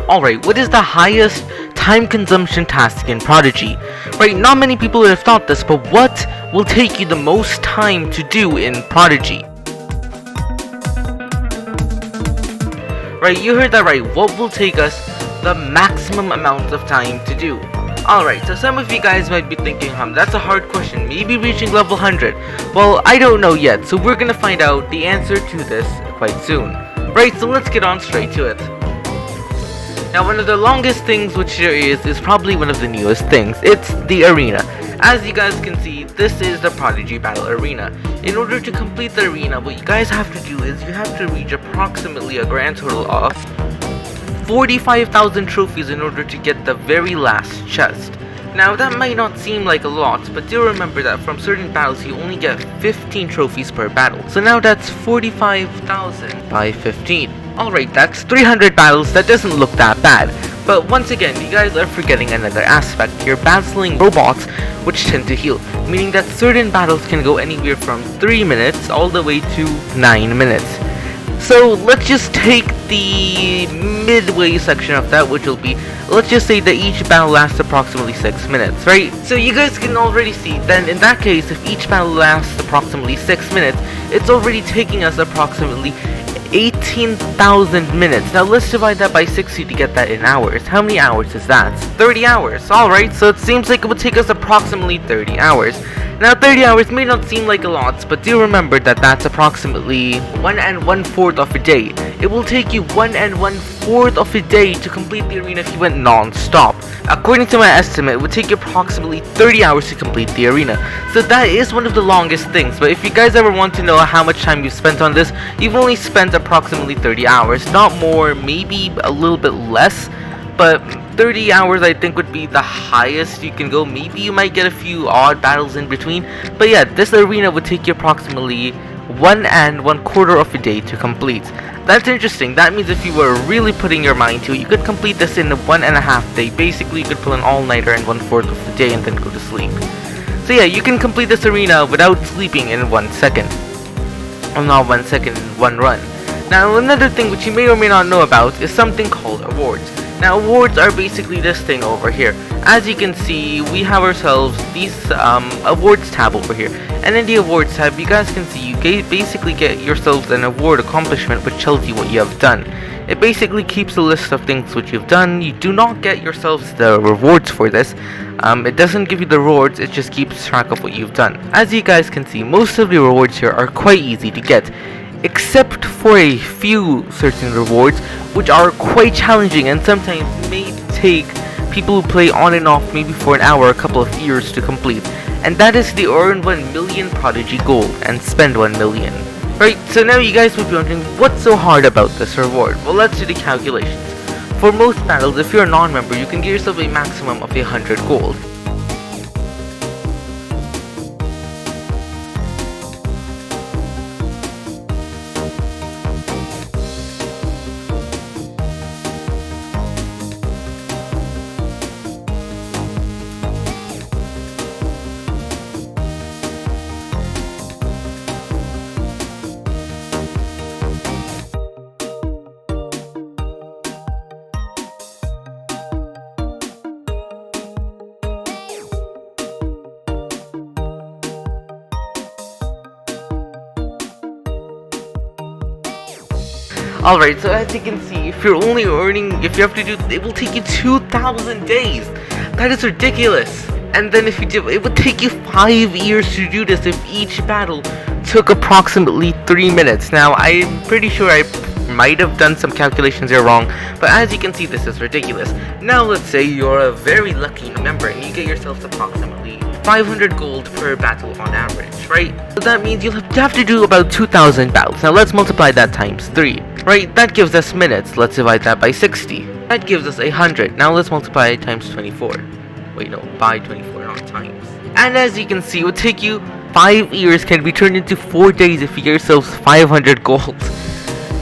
Alright, what is the highest time consumption task in Prodigy? Right, not many people would have thought this, but what will take you the most time to do in Prodigy? Right, you heard that right. What will take us the maximum amount of time to do? Alright, so some of you guys might be thinking, that's a hard question, maybe reaching level 100. Well, I don't know yet, so we're gonna find out the answer to this quite soon. Right, so let's get on straight to it. Now, one of the longest things which there is probably one of the newest things. It's the arena. As you guys can see, this is the Prodigy Battle Arena. In order to complete the arena, what you guys have to do is you have to reach approximately a grand total of 45,000 trophies in order to get the very last chest. Now, that might not seem like a lot, but do remember that from certain battles you only get 15 trophies per battle. So now that's 45,000 by 15. Alright, that's 300 battles. That doesn't look that bad. But once again, you guys are forgetting another aspect. You're battling robots which tend to heal, meaning that certain battles can go anywhere from 3 minutes all the way to 9 minutes. So let's just take the midway section of that, which will be, let's just say that each battle lasts approximately 6 minutes, right? So you guys can already see, then in that case, if each battle lasts approximately 6 minutes, it's already taking us approximately 18,000 minutes. Now let's divide that by 60 to get that in hours. How many hours is that? 30 hours. Alright, so it seems like it would take us approximately 30 hours. Now 30 hours may not seem like a lot, but do remember that that's approximately 1 1/4 of a day. It will take you 1 1/4 of a day to complete the arena if you went non-stop. According to my estimate, it would take you approximately 30 hours to complete the arena. So that is one of the longest things, but if you guys ever want to know how much time you've spent on this, you've only spent approximately 30 hours. Not more, maybe a little bit less, but 30 hours I think would be the highest you can go. Maybe you might get a few odd battles in between, but yeah, this arena would take you approximately 1 1/4 of a day to complete. That's interesting. That means if you were really putting your mind to it, you could complete this in 1.5 day. Basically, you could pull an all-nighter in 1/4 of the day and then go to sleep. So yeah, you can complete this arena without sleeping in 1 second. Well, not 1 second, in 1 run. Now, another thing which you may or may not know about is something called awards. Now, awards are basically this thing over here. As you can see, we have ourselves these awards tab over here. And in the awards tab, you guys can see you basically get yourselves an award accomplishment which tells you what you have done. It basically keeps a list of things which you've done. You do not get yourselves the rewards for this. It doesn't give you the rewards, it just keeps track of what you've done. As you guys can see, most of the rewards here are quite easy to get, except for a few certain rewards which are quite challenging and sometimes may take people who play on and off maybe for an hour, a couple of years to complete. And that is the earn 1 million Prodigy gold and spend 1 million. Right, so now you guys would be wondering, what's so hard about this reward? Well, let's do the calculations. For most battles, if you're a non-member, you can get yourself a maximum of 100 gold. Alright, so as you can see, if you have to do, it will take you 2,000 days. That is ridiculous. And then if you do, it would take you 5 years to do this if each battle took approximately 3 minutes. Now, I'm pretty sure I might have done some calculations here wrong, but as you can see, this is ridiculous. Now, let's say you're a very lucky member and you get yourself approximately 500 gold per battle on average, right? So that means you'll have to do about 2,000 battles. Now let's multiply that times 3, right? That gives us minutes. Let's divide that by 60. That gives us 100. Now let's multiply it times 24. Wait, no, by 24, not times. And as you can see, it would take you 5 years can be turned into 4 days if you get yourselves 500 gold.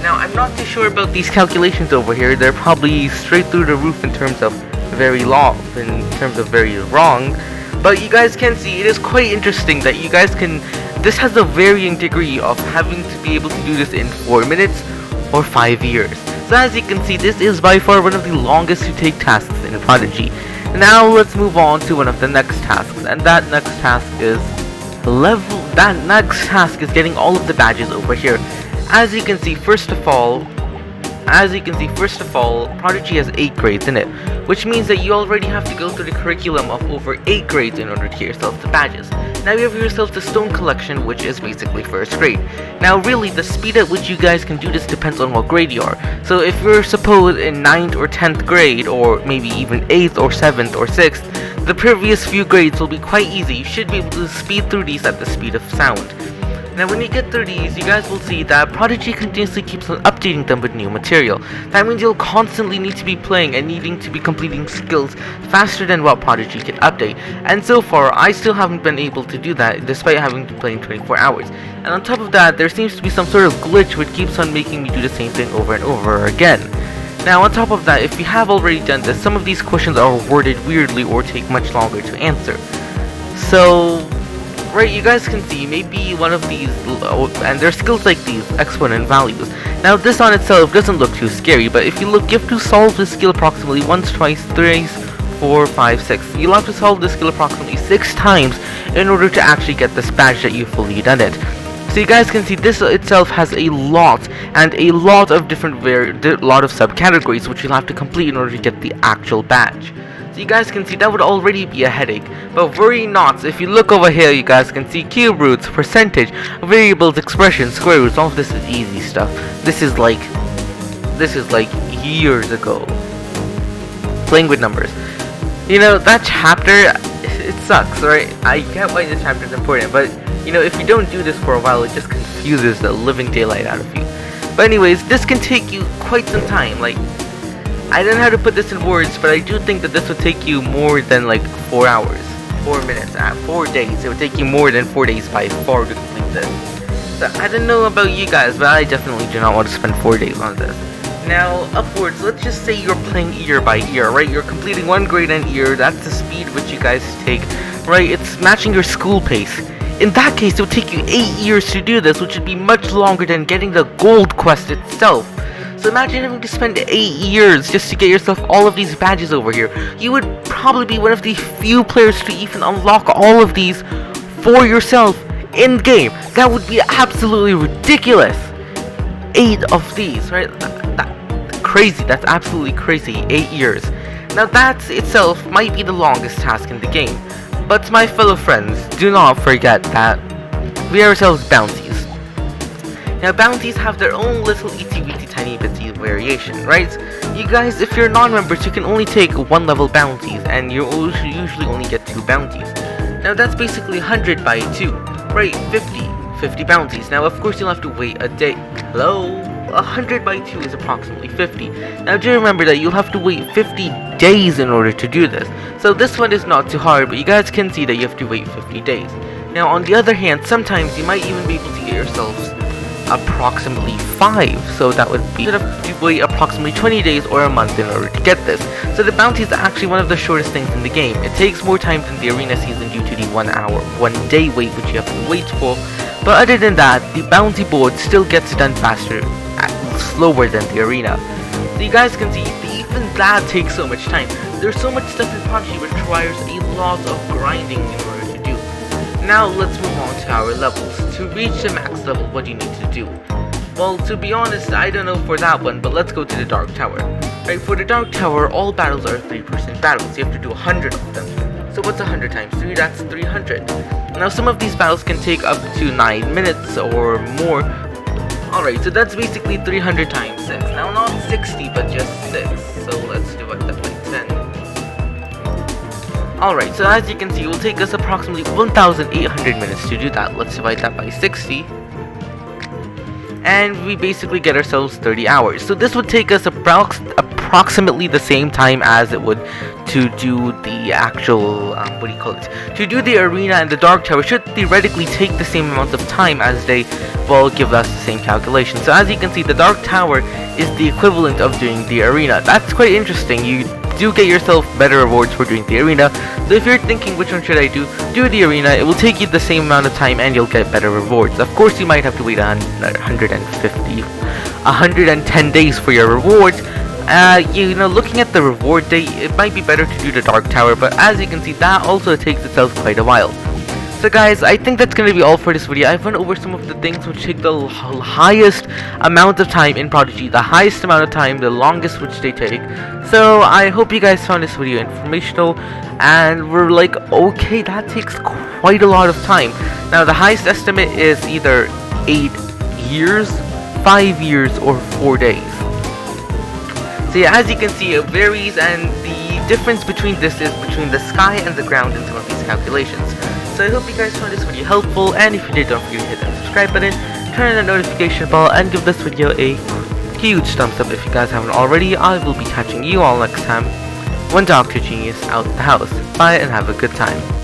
Now, I'm not too sure about these calculations over here. They're probably straight through the roof in terms of very wrong. But you guys can see, it is quite interesting that you guys can, this has a varying degree of having to be able to do this in 4 minutes or 5 years. So as you can see, this is by far one of the longest to take tasks in Prodigy. Now let's move on to one of the next tasks, and that next task is getting all of the badges over here. As you can see, first of all, Prodigy has 8 grades in it, which means that you already have to go through the curriculum of over 8 grades in order to get yourself the badges. Now you have yourself the stone collection, which is basically first grade. Now really, the speed at which you guys can do this depends on what grade you are. So if you're supposed in 9th or 10th grade, or maybe even 8th or 7th or 6th, the previous few grades will be quite easy. You should be able to speed through these at the speed of sound. Now when you get through these, you guys will see that Prodigy continuously keeps on updating them with new material. That means you'll constantly need to be playing and needing to be completing skills faster than what Prodigy can update. And so far, I still haven't been able to do that despite having been playing 24 hours. And on top of that, there seems to be some sort of glitch which keeps on making me do the same thing over and over again. Now on top of that, if you have already done this, some of these questions are worded weirdly or take much longer to answer. So right, you guys can see maybe one of these, and there's skills like these, exponent values. Now this on itself doesn't look too scary, but if you look, you have to solve this skill approximately once, twice, thrice, 4, 5, 6. You'll have to solve this skill approximately 6 times in order to actually get this badge that you've fully done it. So you guys can see this itself has a lot of different lot of subcategories which you'll have to complete in order to get the actual badge. So you guys can see that would already be a headache, but worry not. If you look over here, you guys can see cube roots, percentage, variables, expressions, square roots. All of this is easy stuff. This is like years ago. Playing with numbers. You know, that chapter, it sucks, right? I get why this chapter is important, but you know, if you don't do this for a while, it just confuses the living daylight out of you. But anyways, this can take you quite some time. Like, I don't know how to put this in words, but I do think that this would take you more than like 4 hours, 4 minutes, 4 days. It would take you more than 4 days by far to complete this. So I don't know about you guys, but I definitely do not want to spend 4 days on this. Now, upwards, let's just say you're playing year by year, right? You're completing 1 grade an year. That's the speed which you guys take, right? It's matching your school pace. In that case, it would take you 8 years to do this, which would be much longer than getting the gold quest itself. So imagine having to spend 8 years just to get yourself all of these badges over here. You would probably be one of the few players to even unlock all of these for yourself in game. That would be absolutely ridiculous. 8 of these, right? That's crazy. That's absolutely crazy. 8 years. Now that itself might be the longest task in the game. But my fellow friends, do not forget that we have ourselves bounties. Now bounties have their own little itty-bitty tiny bitty variation, right? You guys, if you're non-members, you can only take 1 level bounties, and you usually only get 2 bounties. Now that's basically 100 by 2, right? 50 bounties. Now of course you'll have to wait a day. Hello? 100 by 2 is approximately 50. Now do remember that you'll have to wait 50 days in order to do this. So this one is not too hard, but you guys can see that you have to wait 50 days. Now on the other hand, sometimes you might even be able to get yourselves approximately 5, so that would be, you have to wait approximately 20 days or a month in order to get this. So the bounty is actually one of the shortest things in the game. It takes more time than the arena season due to the 1 day wait which you have to wait for, but other than that, the bounty board still gets done faster, slower than the arena. So you guys can see, even that takes so much time. There's so much stuff in Prodigy which requires a lot of grinding in order to do. Now let's move on to our levels. To reach the max level, what do you need to do? Well, to be honest, I don't know for that one, but let's go to the Dark Tower. Right, for the Dark Tower, all battles are 3% battles. You have to do 100 of them. So what's 100 times 3? That's 300. Now some of these battles can take up to 9 minutes or more. Alright, so that's basically 300 times 6. Now not 60, but just 6. So let's divide that by 10. Alright, so as you can see, it will take us approximately 1,800 minutes to do that. Let's divide that by 60. And we basically get ourselves 30 hours. So this would take us approximately the same time as it would to do the actual, to do the arena and the Dark Tower should theoretically take the same amount of time as they will give us the same calculation. So as you can see, the Dark Tower is the equivalent of doing the arena. That's quite interesting. You do get yourself better rewards for doing the arena. So if you're thinking which one should I do the arena. It will take you the same amount of time and you'll get better rewards. Of course you might have to wait 150 110 days for your rewards. Looking at the reward date, it might be better to do the Dark Tower, but as you can see, that also takes itself quite a while. So guys, I think that's going to be all for this video. I've went over some of the things which take the highest amount of time in Prodigy, the highest amount of time, the longest which they take. So I hope you guys found this video informational, and we're like, okay, that takes quite a lot of time. Now the highest estimate is either 8 years, 5 years, or 4 days. So yeah, as you can see, it varies, and the difference between this is between the sky and the ground in some of these calculations. So I hope you guys found this video helpful, and if you did, don't forget to hit that subscribe button, turn on the notification bell, and give this video a huge thumbs up if you guys haven't already. I will be catching you all next time. 1DoctorGenius out the house. Bye and have a good time.